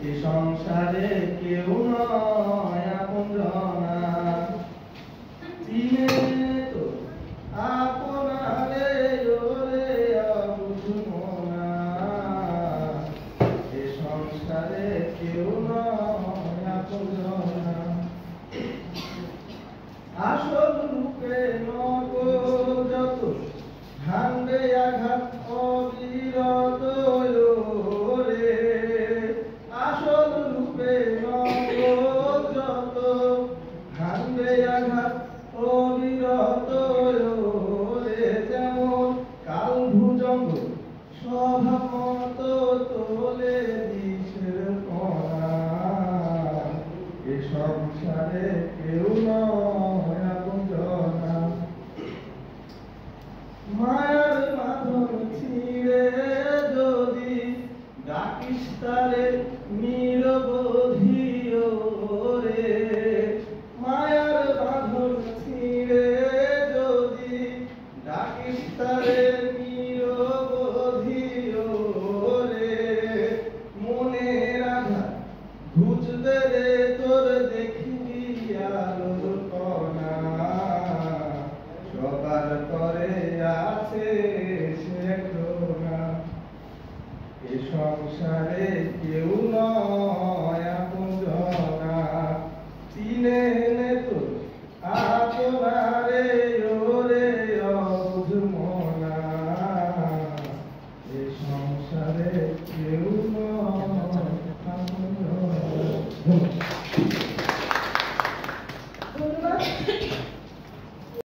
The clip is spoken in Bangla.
এ সংসারে কেউ নয় আপনজনা, দিনে তো আপনারে ওরে অবুঝমনা, এ সংসারে কেউ নয় আপনজনা। আসল রূপে নগর যত ভাঙবে আঘাত অবিরত রে, আসল রূপে নগর যত ভাঙবে আঘাত অবিরত রে, যেমন কাল ভুজঙ্গ স্বভাব মতো তোলে বিষের কণা, এ সংসারে কেউ নয় আপনজনা। মায়ার মাধব ছিঁড়ে যদি ডাকিস তারে নিরবধি রে, মায়ার মাধব ছিঁড়ে যদি ডাকিস তারে নিরবধি রে, মনে রাধা ঘুচবে রে তোর দেখবি আলোর কণা, সবার করে আছে সে ঘটনা, এ সংসারে কেউ নয়